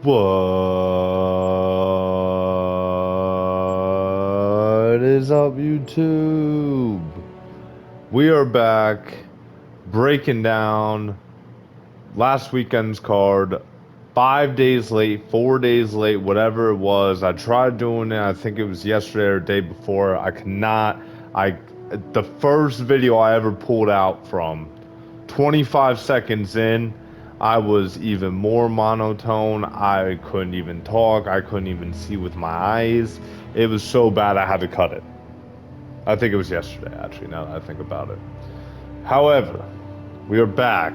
What is up, YouTube? We are back breaking down last weekend's card. 5 days late, 4 days late, whatever it was. I tried doing it. I think it was yesterday or the day before. I could not. The first video I ever pulled out from 25 seconds in, I was even more monotone. I couldn't even talk. I couldn't even see with my eyes. It was so bad I had to cut it. I think it was yesterday, actually, now that I think about it. However, we are back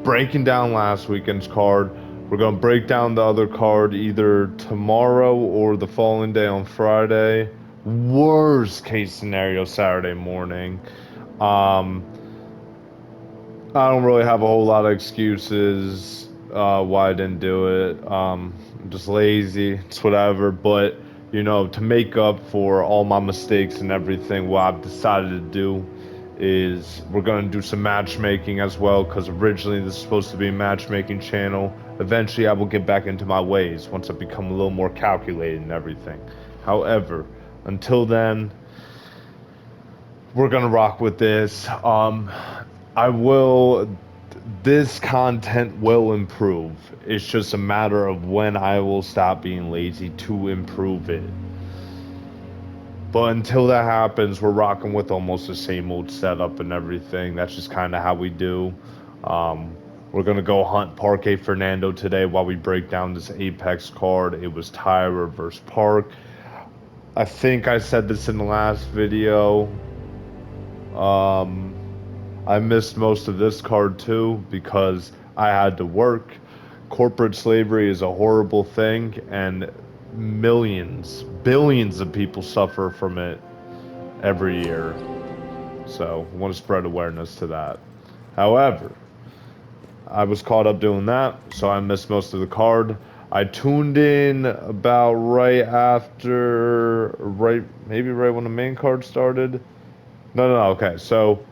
breaking down last weekend's card. We're going to break down the other card either tomorrow or the following day on Friday. Worst case scenario, Saturday morning. I don't really have a whole lot of excuses why I didn't do it. I'm just lazy. It's whatever. But, you know, to make up for all my mistakes and everything, what I've decided to do is we're going to do some matchmaking as well, because originally this is supposed to be a matchmaking channel. Eventually I will get back into my ways once I become a little more calculated and everything. However, until then, we're gonna rock with this. This content will improve. It's just a matter of when I will stop being lazy to improve it. But until that happens, we're rocking with almost the same old setup and everything. That's just kind of how we do. We're gonna go hunt Parque Fernando today while we break down this Apex card. It was Taira versus Park. I think I said this in the last video. I missed most of this card too because I had to work. Corporate slavery is a horrible thing, and millions, billions of people suffer from it every year. So I want to spread awareness to that. However, I was caught up doing that, so I missed most of the card. I tuned in about maybe right when the main card started. No, okay, so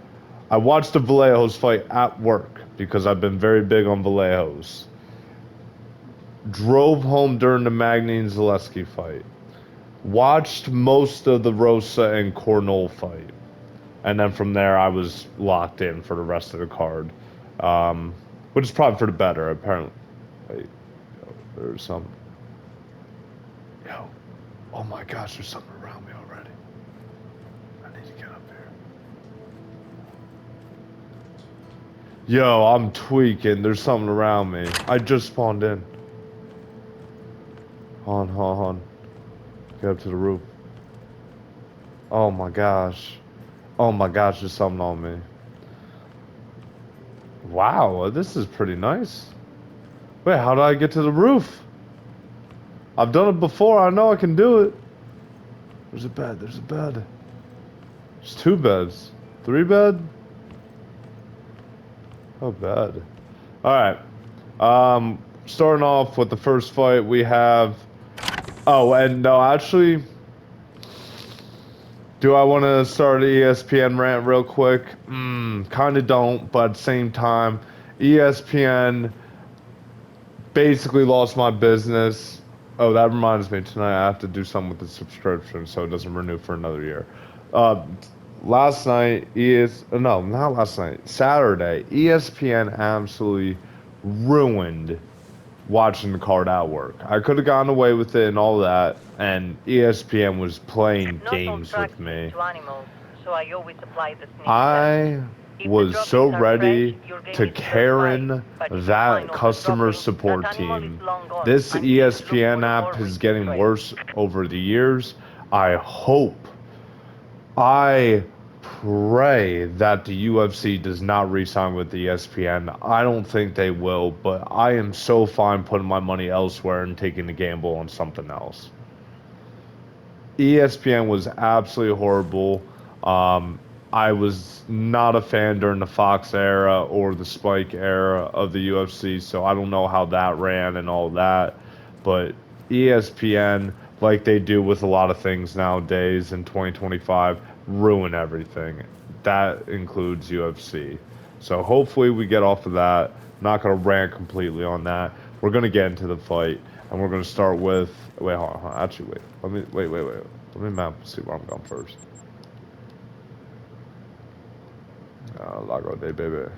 I watched the Vallejos fight at work because I've been very big on Vallejos. Drove home during the Magny and Zaleski fight. Watched most of the Rosa and Cornell fight. And then from there, I was locked in for the rest of the card. Which is probably for the better, apparently. Wait, there's some. Yo. Oh my gosh, there's something around me already. I need to get up here. Yo, I'm tweaking. There's something around me. I just spawned in. Hold on. Get up to the roof. Oh my gosh. There's something on me. Wow, this is pretty nice. Wait, how do I get to the roof? I've done it before. I know I can do it. There's a bed. There's 2 beds. 3 bed? Oh, bad. Alright. Starting off with the first fight, we have... Oh, and no, actually... Do I want to start an ESPN rant real quick? Kind of don't, but at the same time, ESPN basically lost my business. Oh, that reminds me, tonight I have to do something with the subscription so it doesn't renew for another year. Last night, not last night, Saturday, ESPN absolutely ruined watching the card at work. I could have gotten away with it and all that, and ESPN was playing games with me. I was so ready to Karen that customer support team. This ESPN app is getting worse over the years. I pray that the UFC does not re-sign with ESPN. I don't think they will, but I am so fine putting my money elsewhere and taking the gamble on something else. ESPN was absolutely horrible. I was not a fan during the Fox era or the Spike era of the UFC, so I don't know how that ran and all that. But ESPN, like they do with a lot of things nowadays in 2025, ruin everything. That includes UFC. So hopefully we get off of that. I'm not going to rant completely on that. we're gonna get into the fight, and we're gonna start with. Wait, hold on. Hold on. Actually, wait. Let me wait. Let me map. See where I'm going first. Lago de Baby.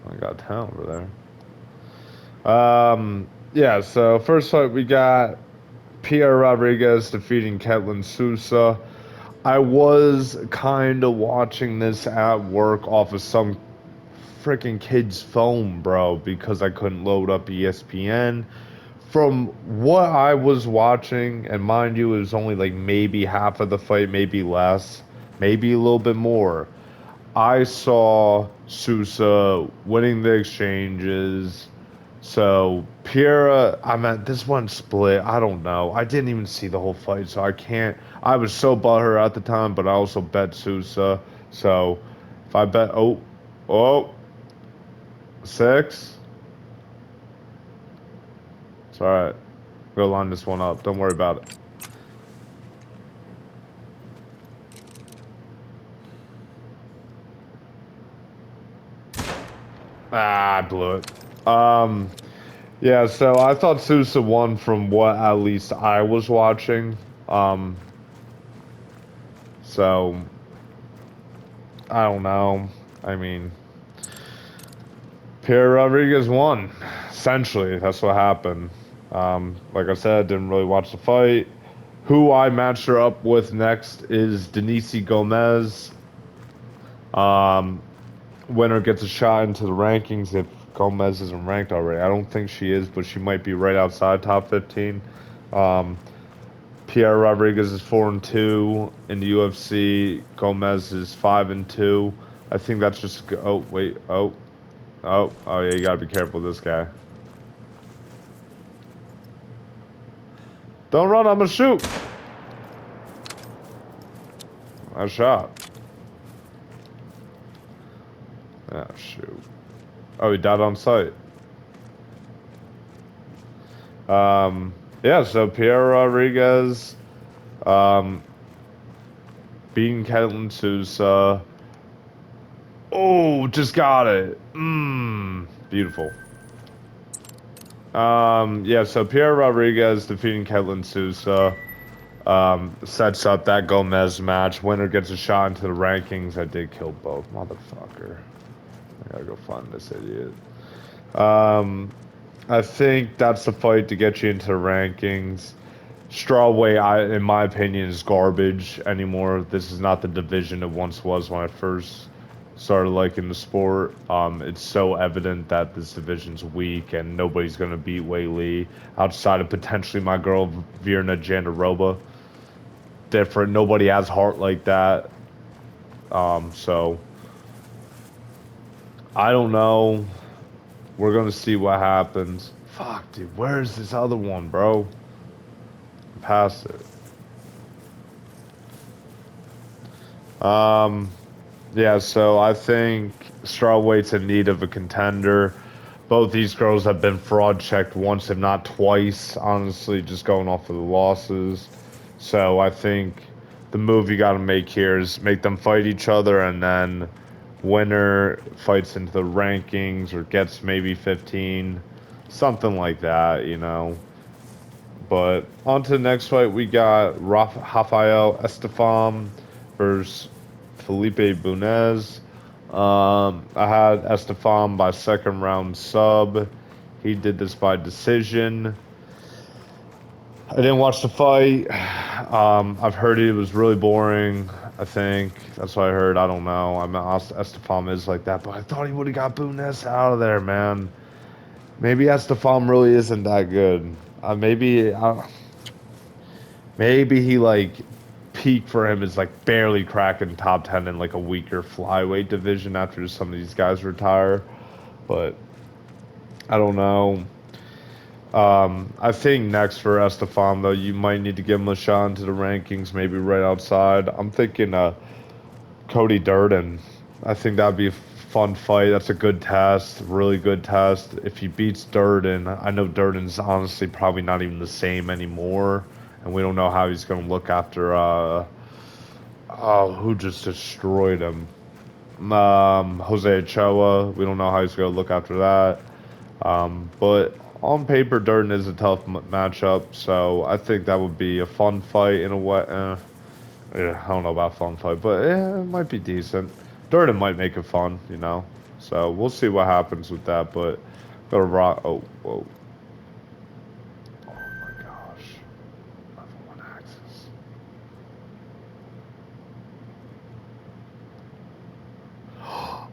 I got town over there. Yeah. So first fight we got Pierre Rodriguez defeating Ketlin Sousa. I was kind of watching this at work off of some freaking kid's phone, bro, because I couldn't load up ESPN. From what I was watching, and mind you, it was only like maybe half of the fight, maybe less, maybe a little bit more. I saw Sousa winning the exchanges. So Piera, I mean, this one split. I don't know. I didn't even see the whole fight, so I can't. I was so butthurt at the time, but I also bet Sousa. So if I bet, oh, 6. It's all right. Go line this one up. Don't worry about it. Ah, I blew it. Yeah, so I thought Sousa won from what at least I was watching. Um, so I don't know. I mean, Pierre Rodriguez won. Essentially, that's what happened. Like I said, didn't really watch the fight. Who I matched her up with next is Denise Gomez. Um, Winner gets a shot into the rankings if Gomez isn't ranked already. I don't think she is, but she might be right outside top 15. Um, Pierre Rodriguez is 4-2 in the UFC. Gomez is 5-2. I think that's just. Oh wait. Oh yeah. You gotta be careful with this guy. Don't run. I'm gonna shoot. I shot. Ah, shoot. Oh, he died on sight. Yeah, so Pierre Rodriguez, um, beating Ketlin Sousa. Oh, just got it. Beautiful. Yeah, so Pierre Rodriguez defeating Ketlin Sousa, sets up that Gomez match. Winner gets a shot into the rankings. I did kill both. Motherfucker. I gotta go find this idiot. Um, I think that's the fight to get you into the rankings. Strawweight, in my opinion, is garbage anymore. This is not the division it once was when I first started liking the sport. It's so evident that this division's weak and nobody's gonna beat Wei Lee outside of potentially my girl Virna Jandiroba. Different. Nobody has heart like that. So I don't know. We're gonna see what happens. Fuck, dude. Where's this other one, bro? Pass it. Yeah, so I think strawweight's in need of a contender. Both these girls have been fraud checked once, if not twice, honestly, just going off of the losses. So I think the move you got to make here is make them fight each other, and then winner fights into the rankings or gets maybe 15, something like that, you know. But on to the next fight, we got Rafael Estefan versus Felipe Bunez. I had Estefan by second round sub. He did this by decision. I didn't watch the fight. I've heard it was really boring. I think that's what I heard. I don't know. I mean, Estefan is like that, but I thought he would have got Bunez out of there, man. Maybe Estefan really isn't that good. Maybe he like peak for him is like barely cracking top 10 in like a weaker flyweight division after some of these guys retire. But I don't know. I think next for Estefan though, you might need to give him a shot into the rankings, maybe right outside. I'm thinking Cody Durden. I think that'd be a fun fight. That's a good test, really good test. If he beats Durden, I know Durden's honestly probably not even the same anymore, and we don't know how he's gonna look after who just destroyed him. Jose Ochoa. We don't know how he's gonna look after that. But on paper, Durden is a tough matchup, so I think that would be a fun fight in a way. Yeah, I don't know about fun fight, but it might be decent. Durden might make it fun, you know. So we'll see what happens with that. But gotta rock. Oh, whoa. Oh my gosh. Level 1 axis.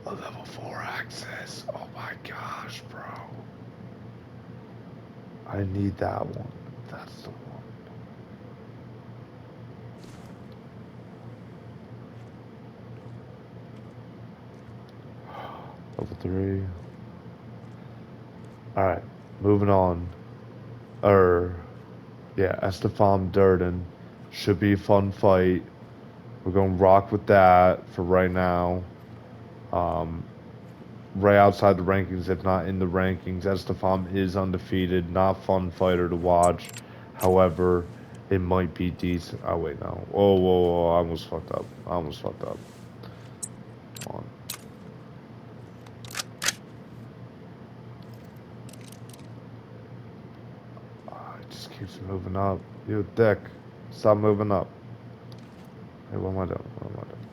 A level 4 axis. Oh my gosh, bro. I need that one. That's the one. Level 3. Alright, moving on. Yeah, Estefan Durden. Should be a fun fight. We're gonna rock with that for right now. Um, right outside the rankings, if not in the rankings. Estefan is undefeated, not fun fighter to watch. However, it might be decent. Oh wait, no. Oh, whoa, whoa, I almost fucked up. I almost fucked up. Come on. It just keeps moving up. You dick. Stop moving up. Hey, what am I doing? What am I doing?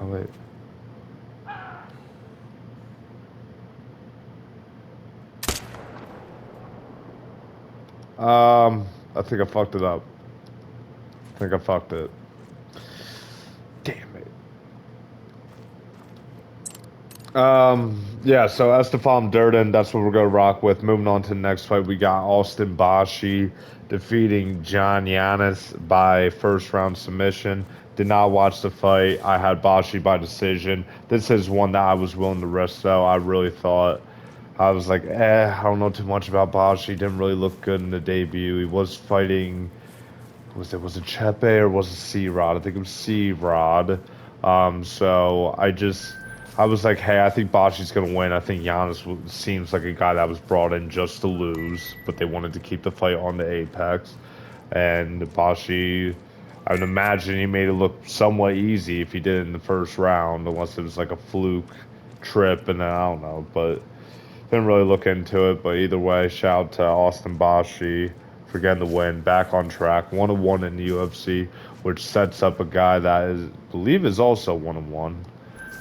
Oh wait. I think I fucked it up. I think I fucked it. Damn it. Yeah, so Estefan Durden, that's what we're gonna rock with. Moving on to the next fight, we got Austin Bashi defeating John Yanis by first round submission. Did not watch the fight. I had Bashi by decision. This is one that I was willing to risk, though. I really thought I was like, I don't know too much about Bashi. Didn't really look good in the debut. He was fighting, was it Chepe or was it C Rod? I think it was C Rod. So I was like, hey, I think Boschi's gonna win. I think Giannis seems like a guy that was brought in just to lose, but they wanted to keep the fight on the Apex. And Boschi, I would imagine he made it look somewhat easy if he did it in the first round, unless it was like a fluke trip, and then I don't know, but didn't really look into it. But either way, shout out to Austin Bashi for getting the win, back on track, 1-1 in the UFC, which sets up a guy that is, I believe, is also 1-1,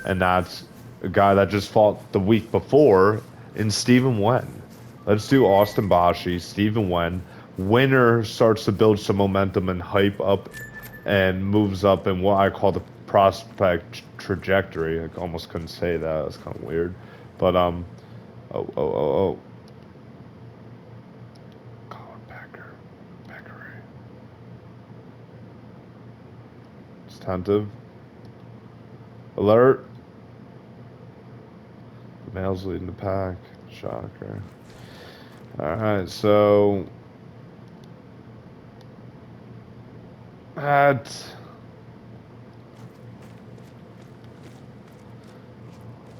and that's a guy that just fought the week before in Stephen Wen. Let's do Austin Bashi, Stephen Wen. Winner starts to build some momentum and hype up and moves up in what I call the prospect trajectory. I almost couldn't say that. That's kind of weird. But oh. Colin Becker. Beckery. It's tentative. Alert. The male's leading the pack. Shocker. Alright, so at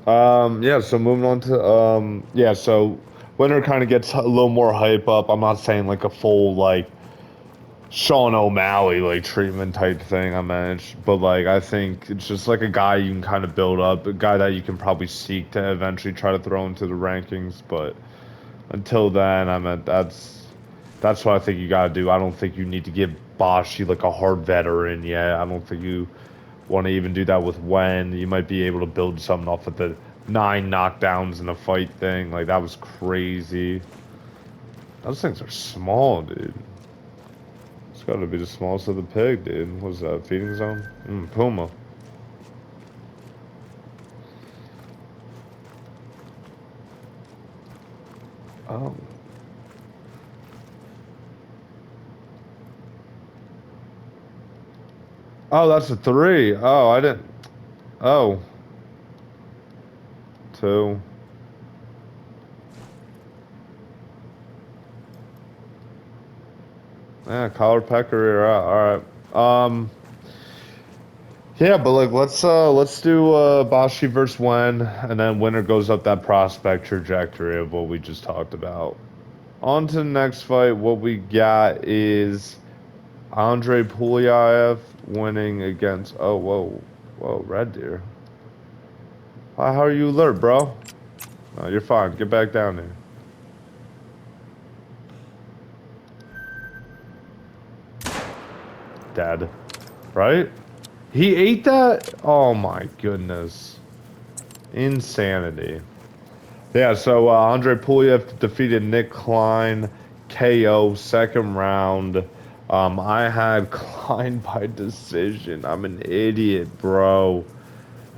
yeah, so moving on to yeah, so winner kind of gets a little more hype up. I'm not saying like a full like Sean O'Malley like treatment type thing I managed, but like I think it's just like a guy you can kind of build up, a guy that you can probably seek to eventually try to throw into the rankings, but until then, I mean that's what I think you gotta do. I don't think you need to give Boshi like a hard veteran yet. I don't think you want to even do that with Wen. You might be able to build something off of the 9 knockdowns in a fight thing. Like that was crazy. Those things are small, dude. It's got to be the smallest of the pig, dude. What's that? Feeding zone? Puma. Oh. Oh, that's a 3. Oh, I didn't. Oh. 2. Yeah, collar pecker. All right. Yeah, but like let's do Bashi versus Wen, and then winner goes up that prospect trajectory of what we just talked about. On to the next fight. What we got is Andre Pulyaev winning against. Whoa, Red Deer. How are you alert, bro? No, you're fine. Get back down there. Dead. Right? He ate that? Oh my goodness. Insanity. Yeah, so Andre Pulyev defeated Nick Klein KO second round. I had Klein by decision. I'm an idiot, bro.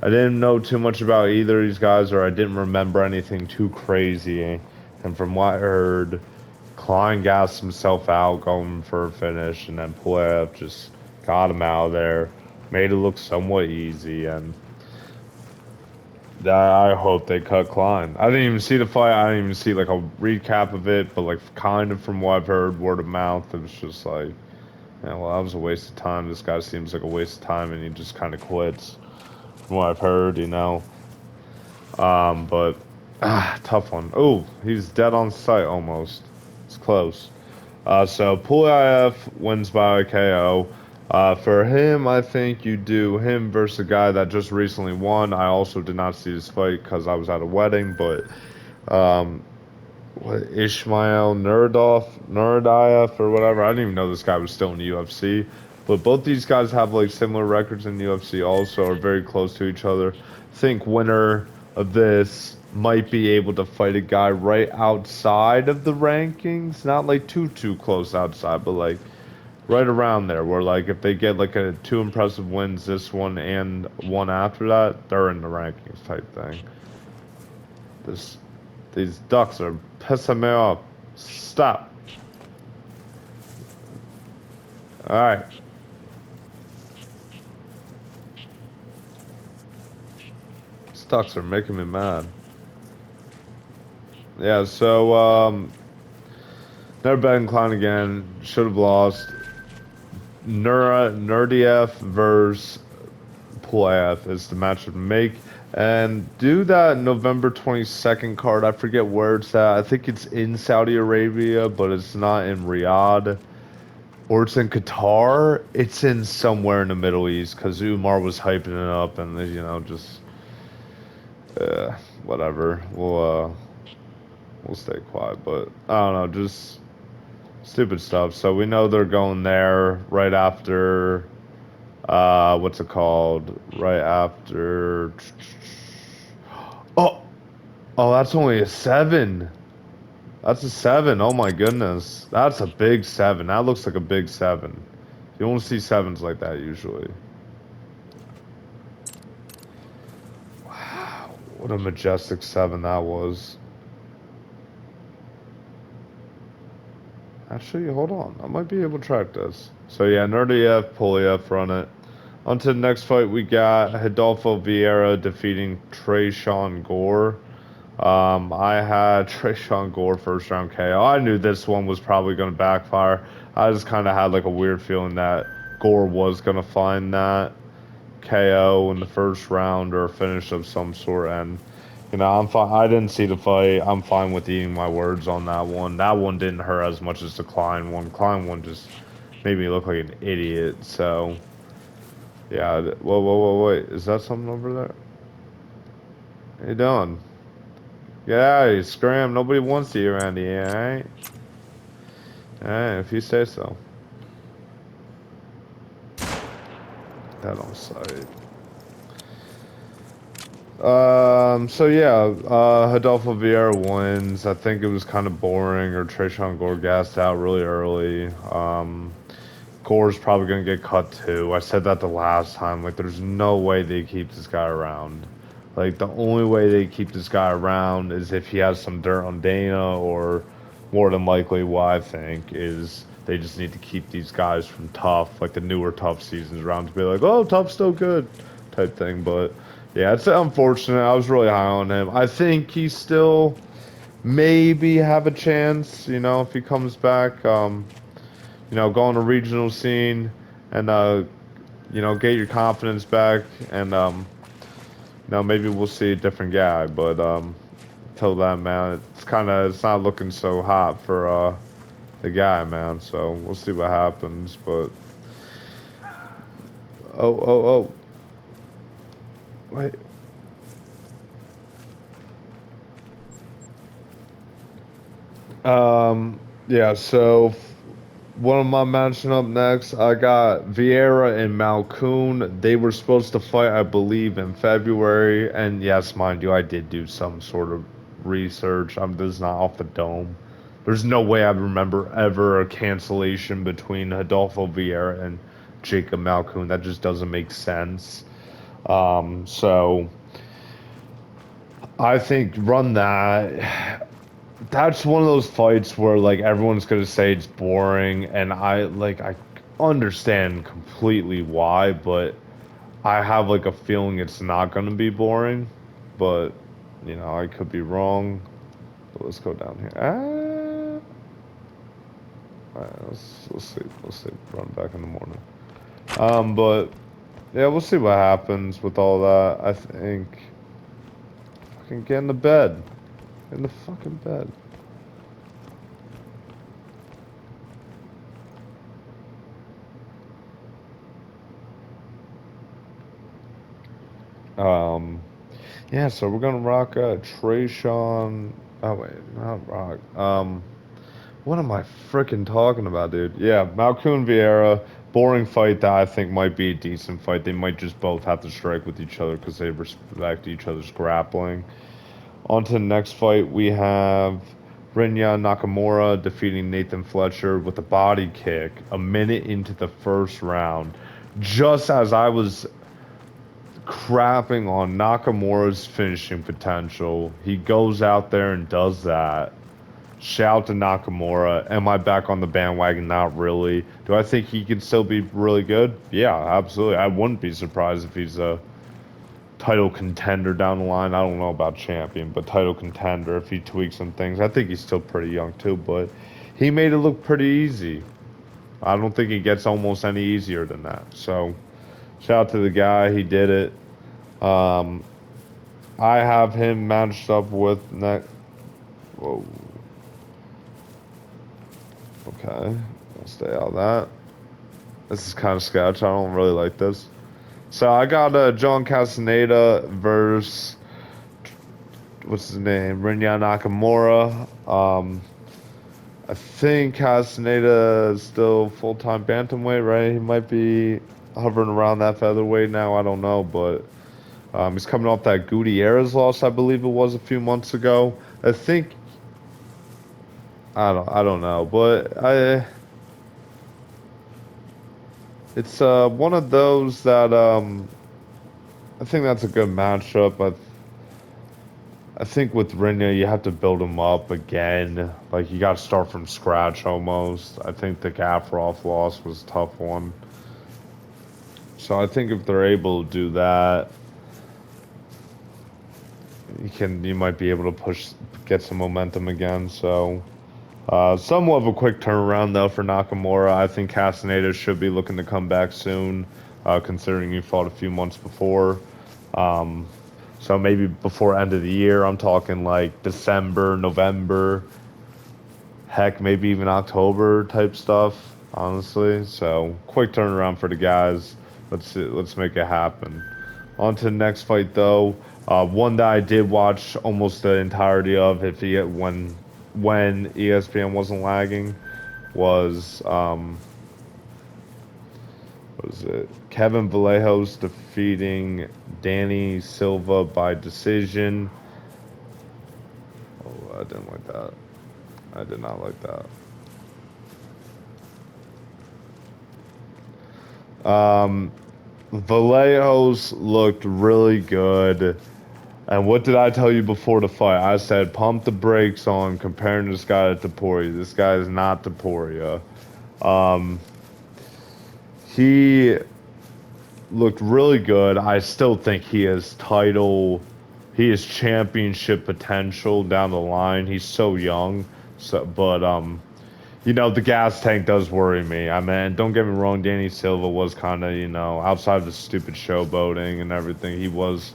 I didn't know too much about either of these guys, or I didn't remember anything too crazy. And from what I heard, Klein gassed himself out going for a finish, and then Pulyev just got him out of there, made it look somewhat easy, and I hope they cut Klein. I didn't even see the fight. I didn't even see like a recap of it, but like kind of from what I've heard, word of mouth, it was just like, yeah, well, that was a waste of time. This guy seems like a waste of time, and he just kind of quits. From what I've heard, you know. But tough one. Oh, he's dead on sight almost. It's close. So Pugaev wins by KO. For him, I think you do him versus a guy that just recently won. I also did not see this fight because I was at a wedding, but um, Ishmael Nurdayev or whatever. I didn't even know this guy was still in the UFC. But both these guys have like similar records in the UFC. Also, are very close to each other. I think winner of this might be able to fight a guy right outside of the rankings. Not like too close outside, but like right around there. Where like if they get like a two impressive wins, this one and one after that, they're in the rankings type thing. This These ducks are pissing me off. Stop. Alright. These ducks are making me mad. Yeah, so, never bet inclined again. Should have lost. Nerdiev versus Pulaev is the match to make. And do that November 22nd card. I forget where it's at. I think it's in Saudi Arabia, but it's not in Riyadh. Or it's in Qatar. It's in somewhere in the Middle East because Umar was hyping it up, and you know, just whatever. We'll stay quiet, but I don't know, just stupid stuff. So we know they're going there right after. What's it called? Right after. Oh, oh, that's only a 7. That's a 7. Oh my goodness, that's a big 7. That looks like a big 7. You don't see 7s like that usually. Wow, what a majestic 7 that was. Actually, hold on. I might be able to track this. So yeah, Nerdiev, Poliev run it. On to the next fight, we got Hidalgo Vieira defeating Trayshawn Gore. I had Trayshawn Gore first round KO. I knew this one was probably going to backfire. I just kind of had like a weird feeling that Gore was going to find that KO in the first round or a finish of some sort. And you know, I'm fine. I didn't see the fight. I'm fine with eating my words on that one. That one didn't hurt as much as the Klein one. Klein one just made me look like an idiot. So yeah. Whoa, wait. Is that something over there? How you doing? Yeah, you scram. Nobody wants you around here, alright? Alright, if you say so. That on site. So yeah, Adolfo Vieira wins. I think it was kind of boring, or Trayshawn Gore gassed out really early. Gore's probably gonna get cut too. I said that the last time. Like, there's no way they keep this guy around. Like, the only way they keep this guy around is if he has some dirt on Dana, or more than likely, what I think is they just need to keep these guys from Tough, like the newer Tough seasons around, to be like, oh, Tough's still good, type thing. But yeah, it's unfortunate. I was really high on him. I think he still maybe have a chance, you know, if he comes back. You know, go on a regional scene and you know, get your confidence back, and you know, maybe we'll see a different guy. But till then, man, it's not looking so hot for the guy, man. So we'll see what happens. But oh, wait. Yeah, so what am I matching up next? I got Vieira and Malkoon. They were supposed to fight, I believe, in February. And yes, mind you, I did do some sort of research. This is not off the dome. There's no way I remember ever a cancellation between Adolfo Vieira and Jacob Malkoon. That just doesn't make sense. So I think run that. That's one of those fights where like everyone's gonna say it's boring, and I understand completely why, but I have like a feeling it's not gonna be boring, but I could be wrong. But let's go down here. Let's see. Let's see. Run back in the morning. But yeah, we'll see what happens with all that. I think fucking get in the bed. In the fucking bed. Um. Yeah, so we're gonna rock Trayshawn. Oh wait, not rock. What am I freaking talking about, dude? Yeah, Malcoon Vieira, boring fight that I think might be a decent fight. They might just both have to strike with each other because they respect each other's grappling. On to the next fight, we have Rinya Nakamura defeating Nathan Fletcher with a body kick a minute into the first round. Just as I was crapping on Nakamura's finishing potential, he goes out there and does that. Shout to Nakamura. Am I back on the bandwagon? Not really. Do I think he can still be really good? Yeah, absolutely. I wouldn't be surprised if he's a title contender down the line. I don't know about champion, but title contender if he tweaks some things. I think he's still pretty young too, but he made it look pretty easy. I don't think it gets almost any easier than that. So, shout out to the guy. He did it. Um, I have him matched up with next. Whoa. Okay. I'll stay out of that. This is kind of sketch. I don't really like this. So I got John Castaneda versus what's his name? Rinya Nakamura. I think Castaneda is still full-time bantamweight, right? He might be hovering around that featherweight now. I don't know, but he's coming off that Gutierrez loss, I believe it was a few months ago. I think I don't know, but it's one of those that I think that's a good matchup. I think with Rinya, you have to build him up again. Like, you got to start from scratch almost. I think the Gaffroff loss was a tough one. So I think if they're able to do that, you might be able to get some momentum again. So, somewhat of a quick turnaround though for Nakamura. I think Castaneda should be looking to come back soon, considering he fought a few months before. Um, so maybe before end of the year, I'm talking like December, November, heck, maybe even October type stuff, honestly. So quick turnaround for the guys. Let's make it happen. On to the next fight though. One that I did watch almost the entirety of, if he when ESPN wasn't lagging, was what is it? Kevin Vallejos defeating Danny Silva by decision. Oh, I didn't like that. I did not like that. Vallejos looked really good. And what did I tell you before the fight? I said pump the brakes on comparing this guy to Taporia. This guy is not Taporia. Um, he looked really good. I still think he is championship potential down the line. He's so young. So, but the gas tank does worry me. I mean, don't get me wrong, Danny Silva was kind of, outside of the stupid showboating and everything, he was,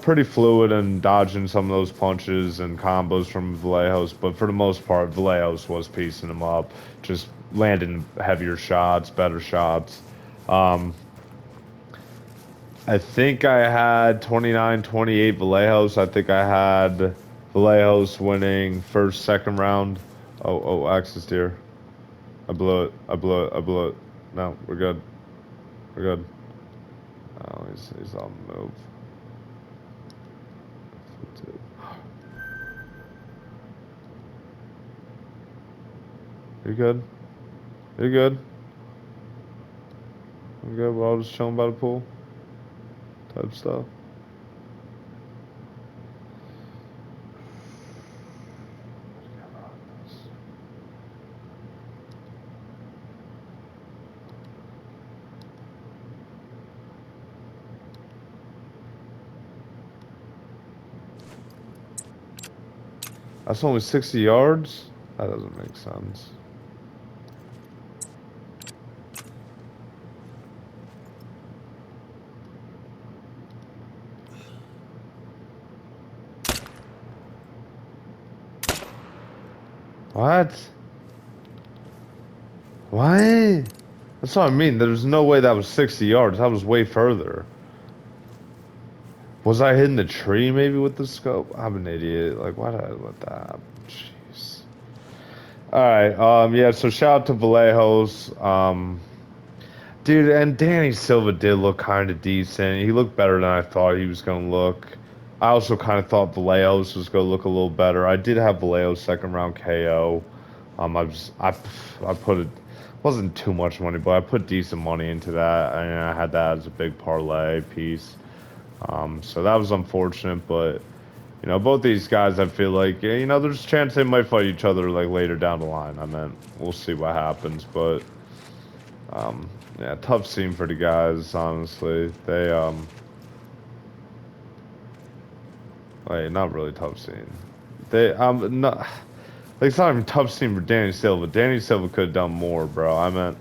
pretty fluid and dodging some of those punches and combos from Vallejos. But for the most part, Vallejos was piecing him up, just landing heavier shots, better shots. Um, I think I had 29-28 Vallejos. I think I had Vallejos winning first, second round. Oh, Axis deer. I blew it. I blew it. I blew it. No, we're good. We're good. Oh, he's on the move. You're good. You're good. We're good. We're all just chilling by the pool. Type stuff. That's only 60 yards? That doesn't make sense. What? What? That's what I mean. There's no way that was 60 yards. That was way further. Was I hitting the tree maybe with the scope? I'm an idiot. Like, why did I let that happen? Jeez. Alright, yeah, so shout out to Vallejos. Dude, and Danny Silva did look kind of decent. He looked better than I thought he was going to look. I also kind of thought Vallejos was going to look a little better. I did have Vallejos second round KO. I put it, wasn't too much money, but I put decent money into that. And I had that as a big parlay piece. So that was unfortunate, but both these guys, I feel like, there's a chance they might fight each other like later down the line. I mean, we'll see what happens, but yeah, tough scene for the guys, honestly. They like not really tough scene. They not like it's not even tough scene for Danny Silva. Danny Silva could have done more, bro. I meant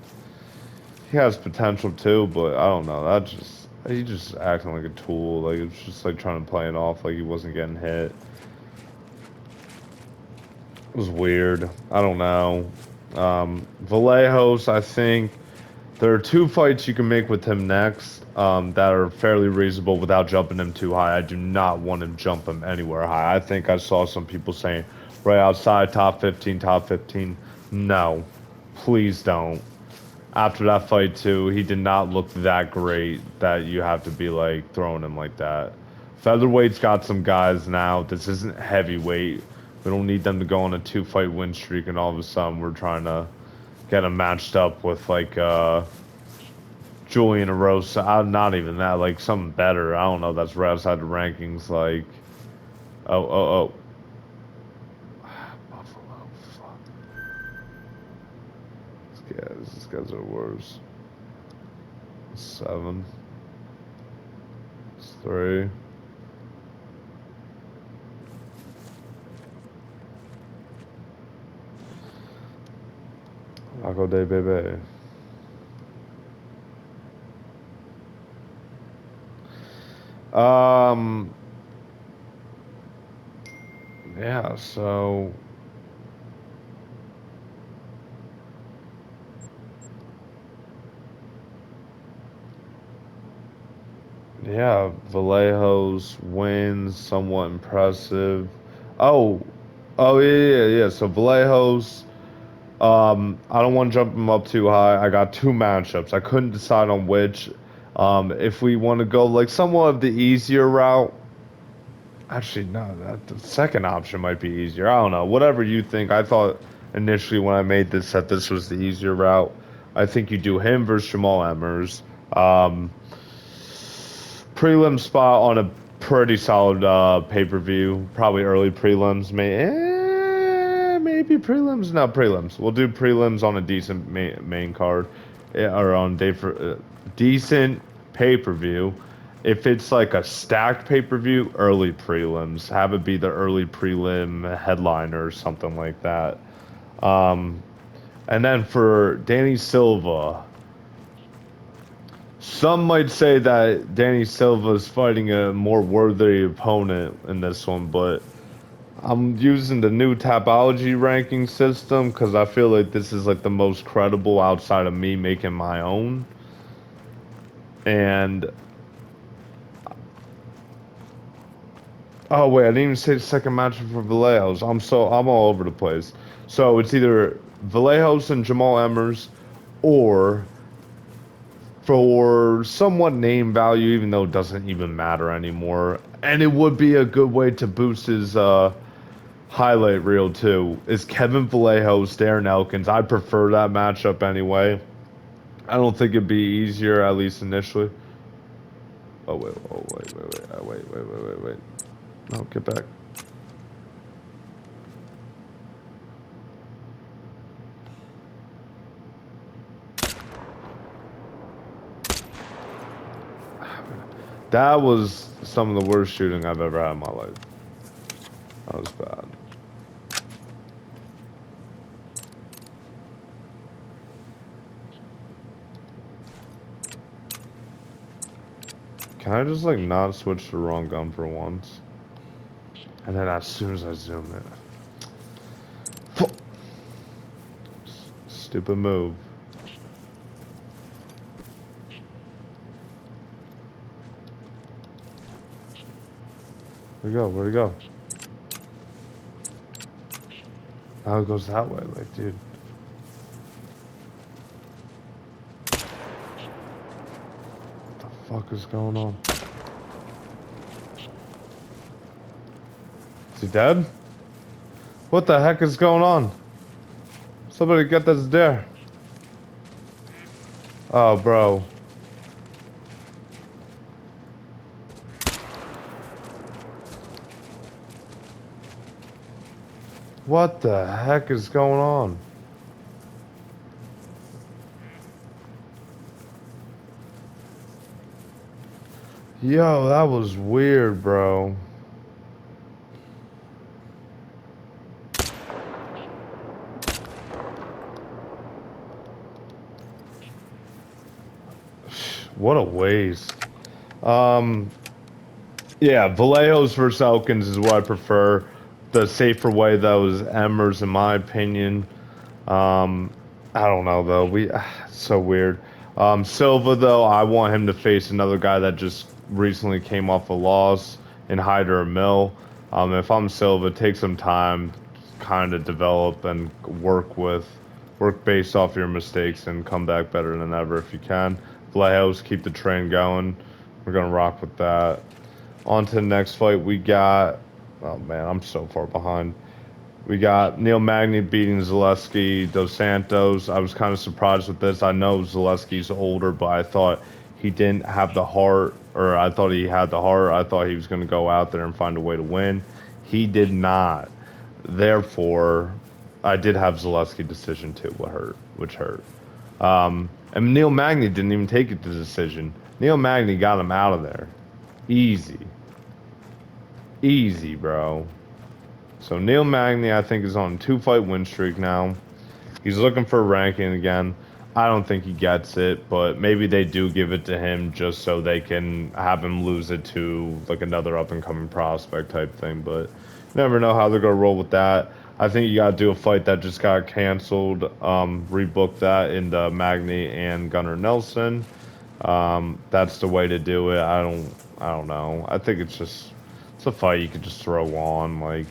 he has potential too, but I don't know. That just he just acting like a tool. Like it's just like trying to play it off like he wasn't getting hit. It was weird. I don't know. Vallejos, I think there are two fights you can make with him next that are fairly reasonable without jumping him too high. I do not want to jump him anywhere high. I think I saw some people saying right outside top 15, top 15. No, please don't. After that fight too, he did not look that great that you have to be like throwing him like that. Featherweight's got some guys now. This isn't heavyweight. We don't need them to go on a 2-fight win streak and all of a sudden we're trying to get him matched up with like Julian Erosa. Not even that, like something better. I don't know. That's right outside the rankings. Like, oh. Buffalo, fuck. These guys are worse. 7. It's 3. Taco Day, baby. Yeah, so yeah, Vallejos wins, somewhat impressive. Oh, yeah. So Vallejos, I don't want to jump him up too high. I got two matchups. I couldn't decide on which. If we want to go like somewhat of the easier route, actually, no, the second option might be easier. I don't know. Whatever you think. I thought initially when I made this that this was the easier route. I think you do him versus Jamal Emmers. Um, Prelim spot on a pretty solid pay-per-view. Probably early prelims. Maybe prelims. No, prelims. We'll do prelims on a decent main card. Or on day for decent pay-per-view. If it's like a stacked pay-per-view, early prelims. Have it be the early prelim headliner or something like that. And then for Danny Silva, some might say that Danny Silva is fighting a more worthy opponent in this one, but I'm using the new Tapology ranking system because I feel like this is like the most credible outside of me making my own. And Oh wait, I didn't even say the second matchup for Vallejos. I'm all over the place. So it's either Vallejos and Jamal Emmers, or for somewhat name value, even though it doesn't even matter anymore. And it would be a good way to boost his highlight reel too. Is Kevin Vallejos, Darren Elkins. I prefer that matchup anyway. I don't think it'd be easier, at least initially. Oh wait, wait. No, get back. That was some of the worst shooting I've ever had in my life. That was bad. Can I just like not switch to the wrong gun for once? And then as soon as I zoom in. Stupid move. Where'd he go? Where'd he go? Now it goes that way, like, dude. What the fuck is going on? Is he dead? What the heck is going on? Somebody get this there. Oh, bro. What the heck is going on? Yo, that was weird, bro. What a waste. Um, yeah, Vallejos versus Elkins is what I prefer. The safer way, though, is Emmers, in my opinion. Um, I don't know, though. It's so weird. Silva, though, I want him to face another guy that just recently came off a loss in Hyder or Mill. If I'm Silva, take some time, kind of develop and work based off your mistakes and come back better than ever if you can. Vallejos, keep the train going. We're gonna rock with that. On to the next fight. We got. Oh man, I'm so far behind. We got Neil Magny beating Zaleski dos Santos. I was kind of surprised with this. I know Zaleski's older, but I thought he didn't have the heart, or I thought he had the heart. I thought he was going to go out there and find a way to win. He did not. Therefore, I did have Zaleski decision too, which hurt. And Neil Magny didn't even take it to decision. Neil Magny got him out of there. Easy. Easy, bro. So Neil Magny, I think, is on a 2-fight win streak now. He's looking for a ranking again. I don't think he gets it, but maybe they do give it to him just so they can have him lose it to like another up and coming prospect type thing. But you never know how they're gonna roll with that. I think you gotta do a fight that just got canceled. Rebook that into Magny and Gunnar Nelson. That's the way to do it. I don't know. I think it's a fight you could just throw on like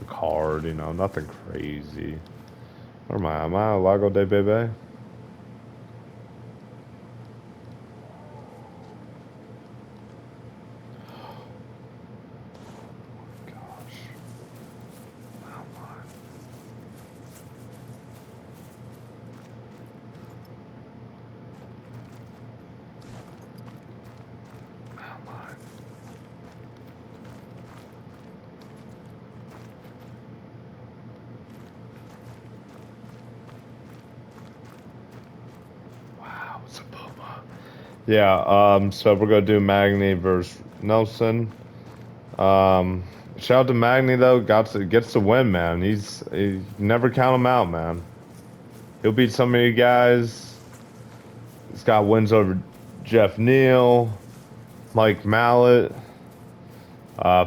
a card, nothing crazy. Where am I? Am I Lago de Bebe? Gosh. Oh my. Oh my. Wow, it's a Puma. Yeah, so we're gonna do Magny versus Nelson. Um, Shout out to Magny though, gets the win, man. He never count him out, man. He'll beat some of you guys. He's got wins over Jeff Neal, Mike Mallet,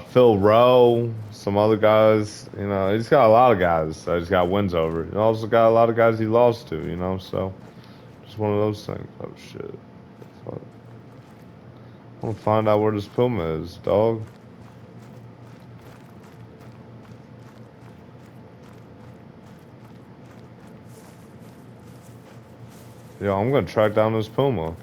Phil Rowe, some other guys. He's got a lot of guys that he's got wins over. He also got a lot of guys he lost to, so just one of those things. Oh shit. I want to find out where this Puma is, dog. Yeah, I'm gonna track down this Puma.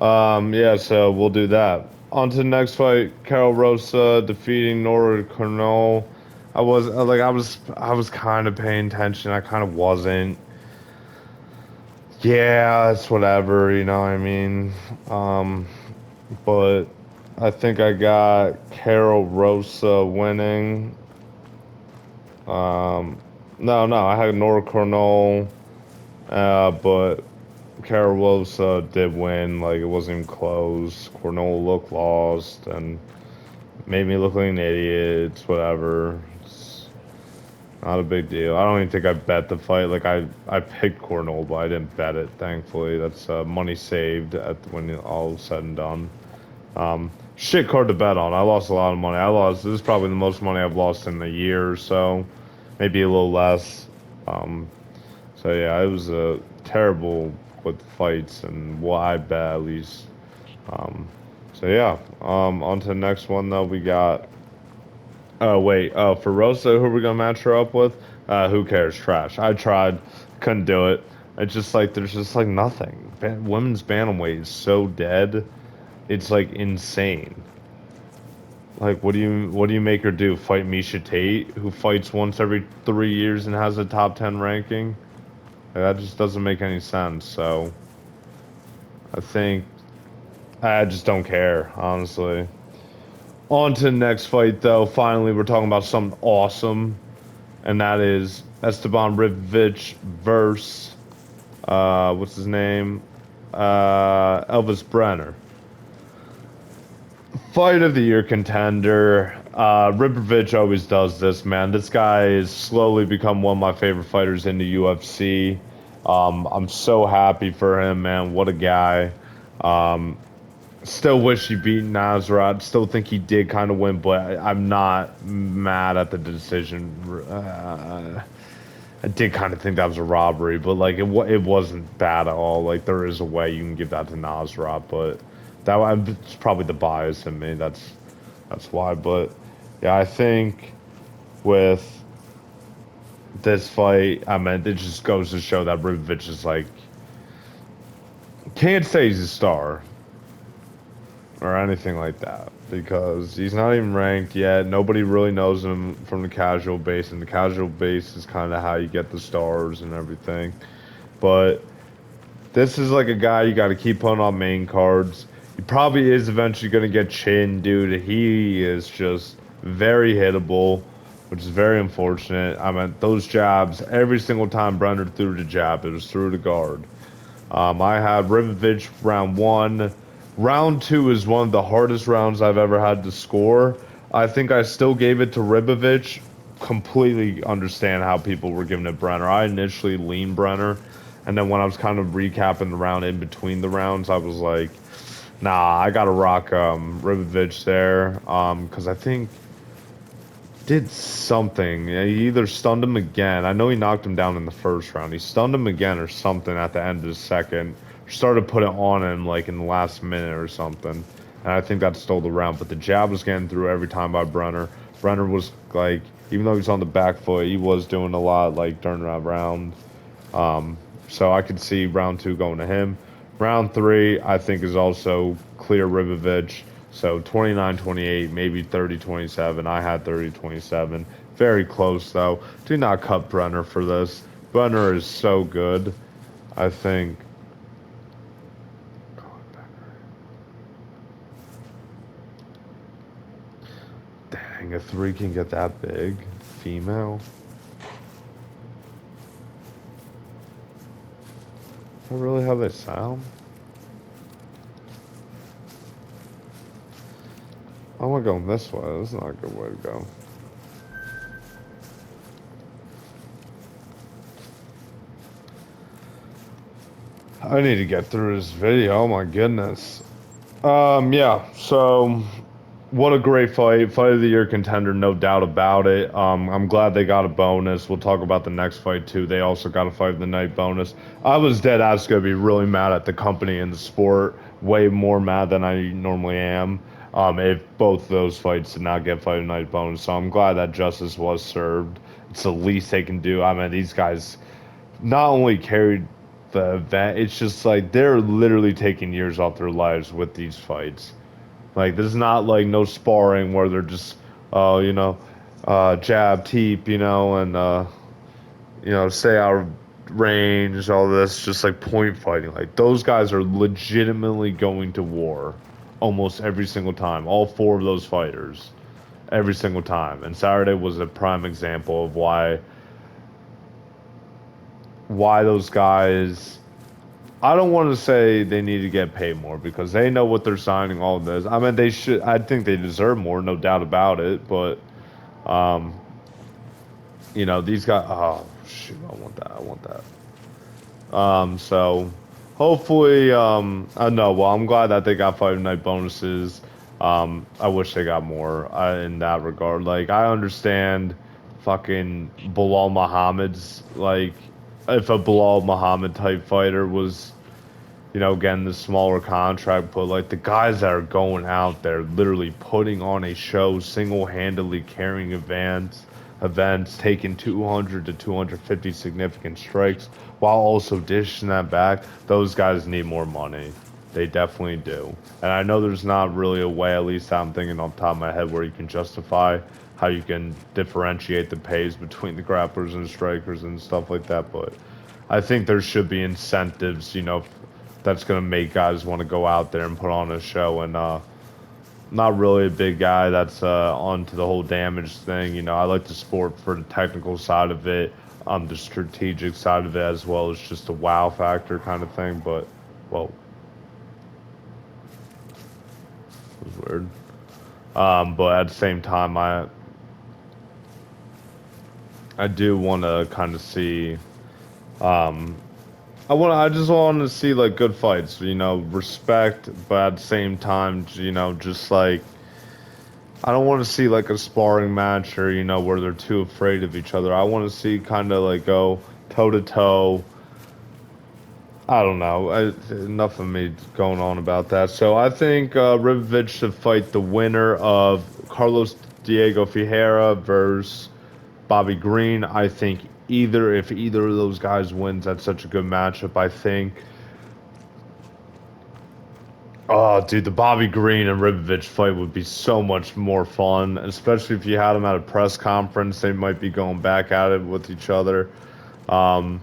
Yeah, so we'll do that. On to the next fight, Carol Rosa defeating Nora Cornell. I was kind of paying attention. I kind of wasn't. Yeah, it's whatever, you know what I mean? Um, but I think I got Carol Rosa winning. Um, no, I had Nora Cornell, but Carol Rosa did win. Like, it wasn't even close. Cornell looked lost and made me look like an idiot. It's whatever. It's not a big deal. I don't even think I bet the fight. Like, I picked Cornell, but I didn't bet it, thankfully. That's money saved when all is said and done. Shit card to bet on. I lost a lot of money. This is probably the most money I've lost in a year or so. Maybe a little less. Um, so yeah, it was terrible with fights and what I bet at least. Um, so yeah, on to the next one though. We got. Oh wait, for Rosa, who are we gonna match her up with? Who cares? Trash. I tried, couldn't do it. It's just like there's just like nothing. Women's bantamweight is so dead. It's like insane. Like, what do you make her do? Fight Misha Tate, who fights once every 3 years and has a top 10 ranking? Like, that just doesn't make any sense. So I think I just don't care, honestly. On to the next fight, though. Finally, we're talking about something awesome, and that is Esteban Ribovic versus what's his name? Elvis Brenner. Fight of the year contender. Ribovic always does this, man. This guy has slowly become one of my favorite fighters in the UFC. I'm so happy for him, man. What a guy. Um, Still wish he beat Nasrat. Still think he did kind of win, but I'm not mad at the decision. I did kind of think that was a robbery, but like it wasn't bad at all. Like there is a way you can give that to Nasrat, but it's probably the bias in me. That's why. But yeah, I think with this fight, I mean, it just goes to show that Ribovic is like can't say he's a star or anything like that because he's not even ranked yet. Nobody really knows him from the casual base, and the casual base is kind of how you get the stars and everything. But this is like a guy you got to keep putting on main cards. He probably is eventually going to get chin, dude. He is just very hittable, which is very unfortunate. I mean, those jabs, every single time Brenner threw the jab, it was through the guard. I had Ribovic round one. Round two is one of the hardest rounds I've ever had to score. I think I still gave it to Ribovic. Completely understand how people were giving it Brenner. I initially leaned Brenner, and then when I was kind of recapping the round in between the rounds, I was like, nah, I gotta rock Ribovic there. Because I think did something. Yeah, he either stunned him again. I know he knocked him down in the first round. He stunned him again or something at the end of the second. Started putting it on him like in the last minute or something. And I think that stole the round. But the jab was getting through every time by Brenner. Brenner was like, even though he was on the back foot, he was doing a lot like during that round. So I could see round two going to him. Round three, I think, is also clear Ribovic. So 29-28, maybe 30-27. I had 30-27. Very close, though. Do not cut Brenner for this. Brenner is so good. I think. Dang, a three can get that big. Female. Is that really how they sound? I want to go this way. That's not a good way to go. I need to get through this video. Oh my goodness. Yeah. So, what a great fight! Fight of the year contender, no doubt about it. I'm glad they got a bonus. We'll talk about the next fight too. They also got a fight of the night bonus. I was dead ass gonna be really mad at the company and the sport. Way more mad than I normally am. If both those fights did not get fight of the night bonus, so I'm glad that justice was served. It's the least they can do. I mean, these guys not only carried the event. It's just like they're literally taking years off their lives with these fights. Like there's not like no sparring where they're just, you know, jab, teep, and stay out of range, all this, just like point fighting. Like those guys are legitimately going to war almost every single time. All four of those fighters, every single time. And Saturday was a prime example of why those guys. I don't want to say they need to get paid more because they know what they're signing all of this. I mean, they should. I think they deserve more, no doubt about it. But um, these guys. Oh shoot, I want that. I want that. So hopefully, I know. Well, I'm glad that they got Fight Night bonuses. I wish they got more in that regard. Like, I understand fucking Bilal Muhammad's, like, if a Bilal Muhammad type fighter was getting the smaller contract, but like the guys that are going out there literally putting on a show, single-handedly carrying events, taking 200 to 250 significant strikes while also dishing that back, those guys need more money. They definitely do. And I know there's not really a way, at least I'm thinking off the top of my head, where you can justify how you can differentiate the pays between the grapplers and strikers and stuff like that, but I think there should be incentives, that's gonna make guys want to go out there and put on a show. And not really a big guy that's onto the whole damage thing. I like the sport for the technical side of it, the strategic side of it, as well as just a wow factor kind of thing. But, well, it was weird. But at the same time, I do want to kind of see. Um, I just want to see like good fights. Respect, but at the same time, just like I don't want to see like a sparring match or where they're too afraid of each other. I want to see kind of like go toe to toe. I don't know. Enough of me going on about that. So I think Ribovic should fight the winner of Carlos Diego Ferreira versus Bobby Green. I think if either of those guys wins, that's such a good matchup. I think. Oh, dude, the Bobby Green and Ribovic fight would be so much more fun, especially if you had them at a press conference. They might be going back at it with each other. Um,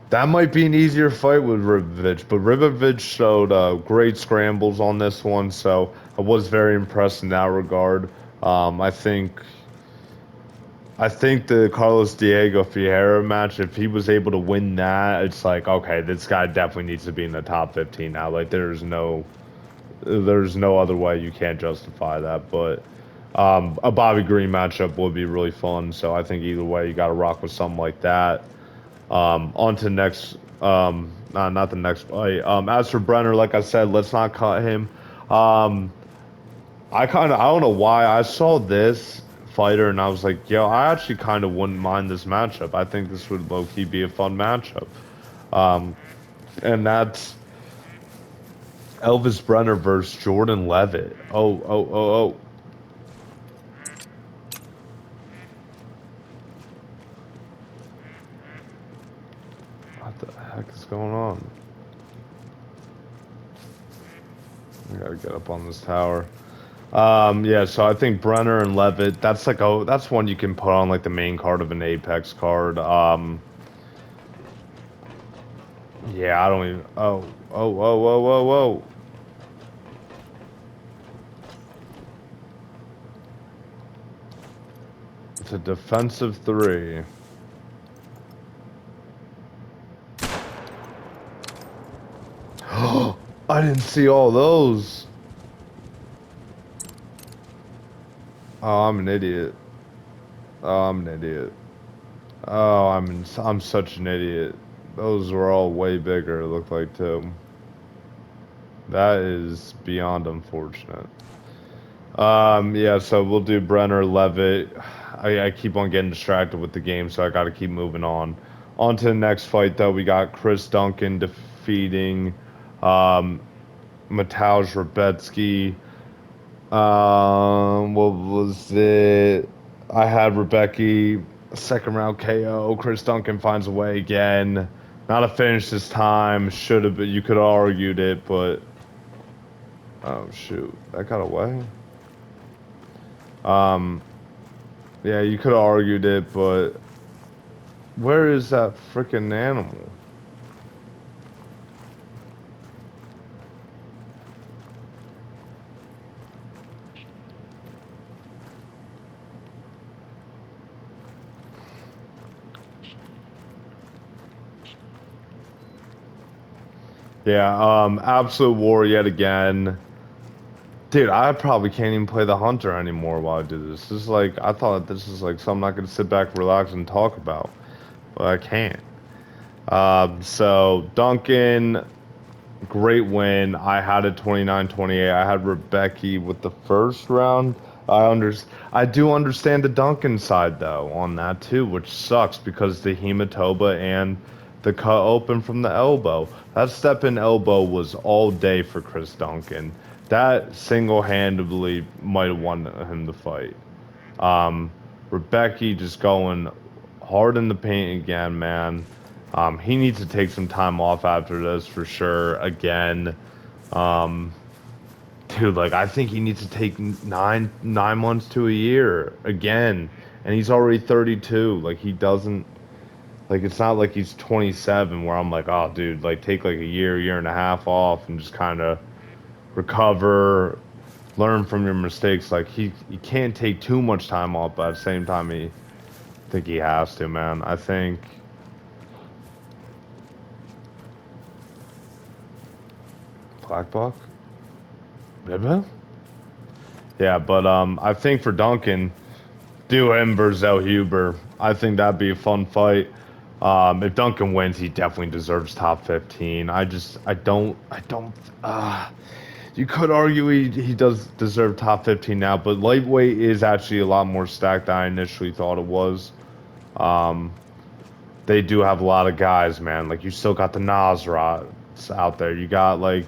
that might be an easier fight with Ribovic, but Ribovic showed great scrambles on this one, so I was very impressed in that regard. Um, I think I think the Carlos Diego Ferreira match, if he was able to win that, it's like, okay, this guy definitely needs to be in the top 15 now. Like, there's no other way you can't justify that. But a Bobby Green matchup would be really fun. So I think either way, you got to rock with something like that. On to next, not the next fight. As for Brenner, like I said, let's not cut him. Um, I don't know why I saw this fighter and I was like, yo, I actually kind of wouldn't mind this matchup. I think this would low key be a fun matchup. Um, and that's Elvis Brenner versus Jordan Levitt. Oh. What the heck is going on? I gotta get up on this tower. Yeah, so I think Brenner and Levitt, that's one you can put on like the main card of an Apex card. Yeah, I don't even. Oh. It's a defensive three. I didn't see all those. Oh, I'm an idiot. Oh, I'm an idiot. Oh, I'm such an idiot. Those were all way bigger, it looked like too. That is beyond unfortunate. Yeah, so we'll do Brenner, Levitt. I keep on getting distracted with the game, so I gotta keep moving on. On to the next fight, though. We got Chris Duncan defeating um, Mateusz Rebecki. What was it? I had Rebecki second round KO. Chris Duncan finds a way again. Not a finish this time. Should have been. You could have argued it, but oh shoot, that got away. Um, yeah, you could have argued it, but where is that freaking animal? Yeah, absolute war yet again. Dude, I probably can't even play the hunter anymore while I do this. This is like, I thought this is like something I could sit back, relax, and talk about, but I can't. So Duncan, great win. I had a 29-28. I had Rebecca with the first round. I do understand the Duncan side though on that too, which sucks because the hematoba and the cut open from the elbow. That step in elbow was all day for Chris Duncan. That single-handedly might have won him the fight. Um, Rebecca just going hard in the paint again, man. He needs to take some time off after this for sure. Again, um, dude, like I think he needs to take 9 months to a year again, and he's already 32. Like he doesn't like it's not like he's 27 where I'm like, oh, dude, like take like a year and a half off and just kind of recover, learn from your mistakes. Like he can't take too much time off, but at the same time, he think he has to, man. I think Black Buck, maybe. Yeah, but I think for Duncan, do him versus El Huber. I think that'd be a fun fight. If Duncan wins, he definitely deserves top 15. I don't. You could argue he does deserve top 15 now, but lightweight is actually a lot more stacked than I initially thought it was. Um, they do have a lot of guys, man. Like you still got the Nasrats out there. You got like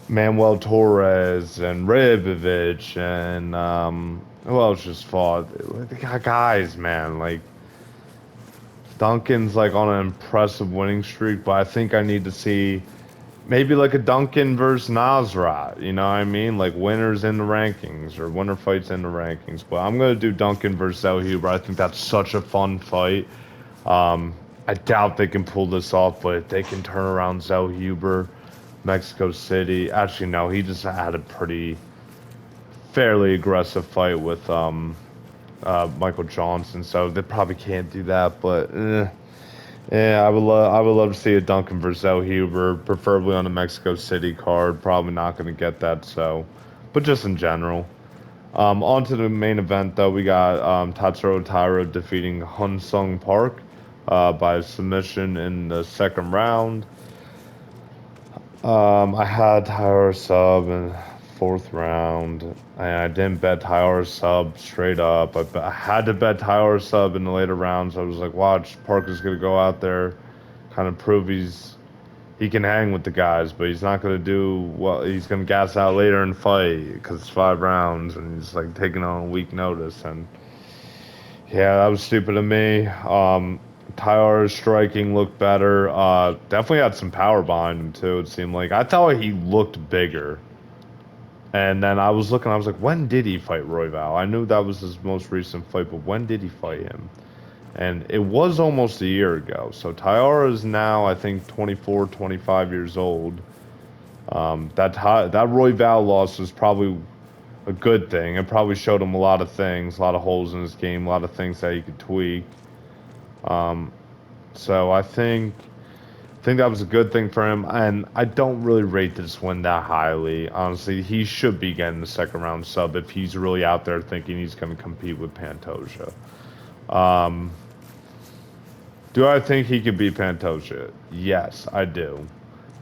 Manuel Torres and Ribovich and who else just fought? They got guys, man. Like Duncan's like on an impressive winning streak, but I think I need to see maybe like a Duncan versus Nasrat. You know what I mean? Like winners in the rankings or winner fights in the rankings. But I'm gonna do Duncan versus El Huber. I think that's such a fun fight. Um, I doubt they can pull this off, but if they can turn around Zell Huber, Mexico City. Actually, no, he just had a pretty fairly aggressive fight with Michael Johnson, so they probably can't do that. But yeah, I would love to see a Duncan versus Zell Huber, preferably on the Mexico City card. Probably not going to get that, so, but just in general. On to the main event, though, we got Tatsuro Taira defeating Hun Sung Park by submission in the second round. I had Taira sub in fourth round, and I didn't bet Taira sub straight up. I had to bet Taira sub in the later rounds. I was like, watch, Parker's gonna go out there, kind of prove he can hang with the guys, but he's not gonna do well. He's gonna gas out later in fight because it's 5 rounds, and he's like taking on a week notice. And yeah, that was stupid of me. Tyler's striking looked better. Definitely had some power behind him too. It seemed like I thought he looked bigger. And then I was looking. I was like, when did he fight Royval? I knew that was his most recent fight, but when did he fight him? And it was almost a year ago. So Tyara is now, I think, 24, 25 years old. That Royval loss was probably a good thing. It probably showed him a lot of things, a lot of holes in his game, a lot of things that he could tweak. Um, so I think that was a good thing for him, and I don't really rate this win that highly. Honestly, he should be getting the second round sub if he's really out there thinking he's going to compete with Pantoja. Um, do I think he can beat Pantoja? Yes, I do.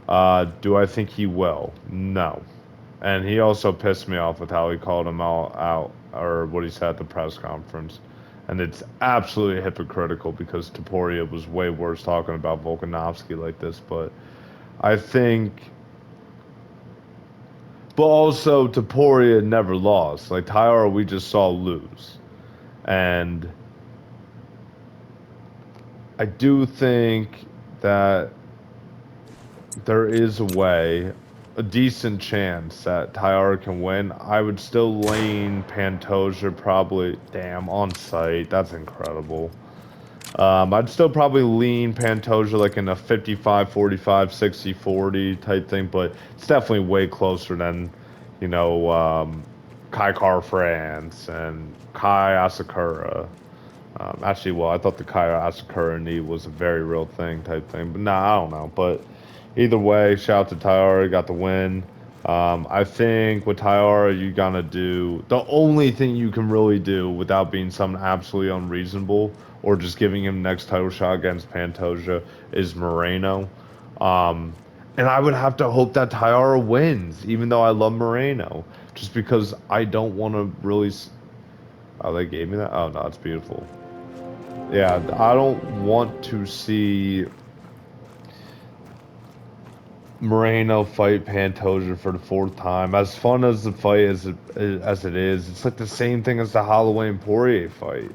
Do I think he will? No. And he also pissed me off with how he called him all out, or what he said at the press conference. And it's absolutely hypocritical because Taporia was way worse talking about Volkanovski like this. But I think, but also Taporia never lost. Like Taira, we just saw lose. And I do think that there is a way, a decent chance that Taira can win, I would still lean Pantoja probably. Damn, on site. That's incredible. I'd still probably lean Pantoja like in a 55-45, 60-40 type thing, but it's definitely way closer than, you know, Kai Car France and Kai Asakura. Actually, well, I thought the Kai Asakura knee was a very real thing type thing, but nah, I don't know. But either way, shout out to Taira, got the win. I think with Taira, you gotta do the only thing you can really do without being something absolutely unreasonable or just giving him next title shot against Pantoja is Moreno. Um, and I would have to hope that Taira wins, even though I love Moreno, just because I don't want to really. Oh, they gave me that? Oh, no, it's beautiful. Yeah, I don't want to see Moreno fight Pantoja for the fourth time. As fun as the fight as it is, it's like the same thing as the Holloway and Poirier fight,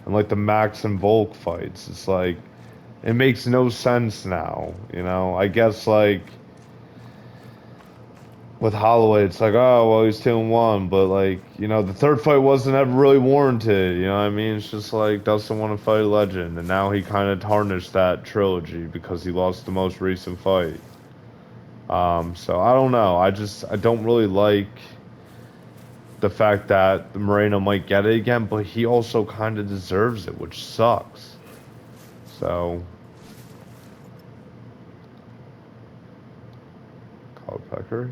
and like the Max and Volk fights. It's like it makes no sense now. You know, I guess like with Holloway, it's like, oh well, he's 2-1, but like the third fight wasn't ever really warranted. You know what I mean? It's just like doesn't want to fight a legend, and now he kind of tarnished that trilogy because he lost the most recent fight. So I don't know. I don't really like the fact that Moreno might get it again, but he also kind of deserves it, which sucks. So, Culpeper.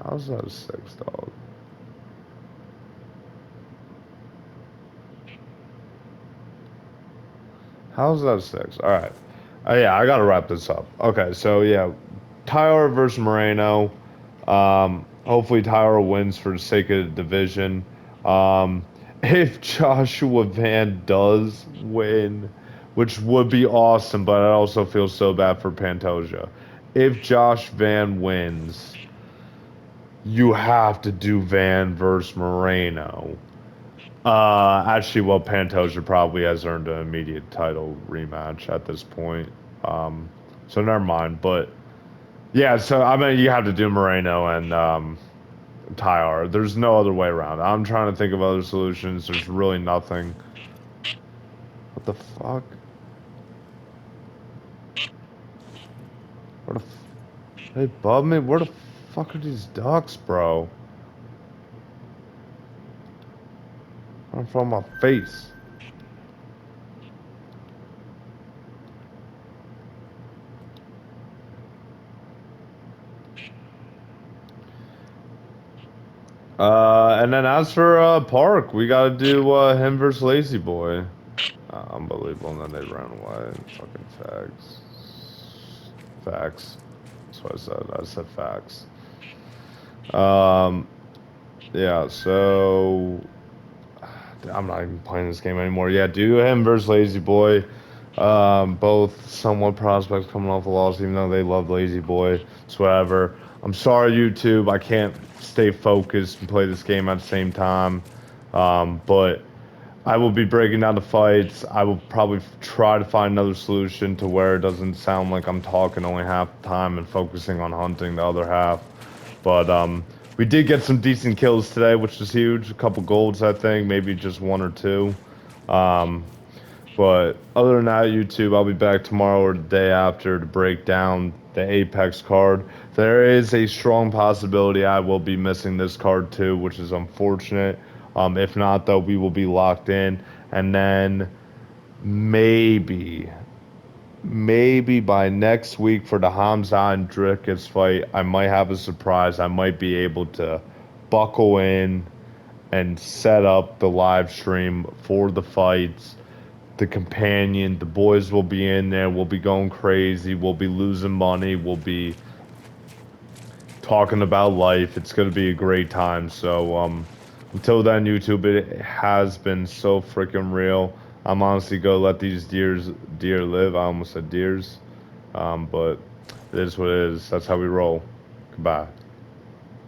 How's that a six, dog? How's that a six? All right. Yeah, I gotta wrap this up. Okay, so yeah, Tyler versus Moreno. Hopefully Tyler wins for the sake of the division. Um, if Joshua Van does win, which would be awesome, but I also feel so bad for Pantoja. If Josh Van wins, you have to do Van versus Moreno. Actually, well, Pantoja probably has earned an immediate title rematch at this point. Um, so never mind. But yeah, so I mean, you have to do Moreno and Tyr. There's no other way around. I'm trying to think of other solutions. There's really nothing. What the fuck? Where the they above me? Where the fuck are these ducks, bro? I'm from my face. And then as for Park, we gotta do him versus Lazy Boy. Unbelievable, and then they ran away. Fucking facts. Facts. That's what I said. I said facts. Um, yeah, so I'm not even playing this game anymore. Yeah, do him versus Lazy Boy. Both somewhat prospects coming off a loss, even though they love Lazy Boy. It's whatever. I'm sorry, YouTube. I can't stay focused and play this game at the same time. But I will be breaking down the fights. I will probably try to find another solution to where it doesn't sound like I'm talking only half the time and focusing on hunting the other half. But we did get some decent kills today, which is huge. A couple golds, I think, maybe just one or two. Um, but other than that, YouTube, I'll be back tomorrow or the day after to break down the Apex card. There is a strong possibility I will be missing this card too, which is unfortunate. If not, though, we will be locked in. And then maybe, maybe by next week for the Hamza and Drickus fight, I might have a surprise. I might be able to buckle in and set up the live stream for the fights, the companion. The boys will be in there. We'll be going crazy. We'll be losing money. We'll be talking about life. It's going to be a great time. So, until then, YouTube, it has been so freaking real. I'm honestly going to let these deer live. I almost said deers. But it is what it is. That's how we roll. Bye.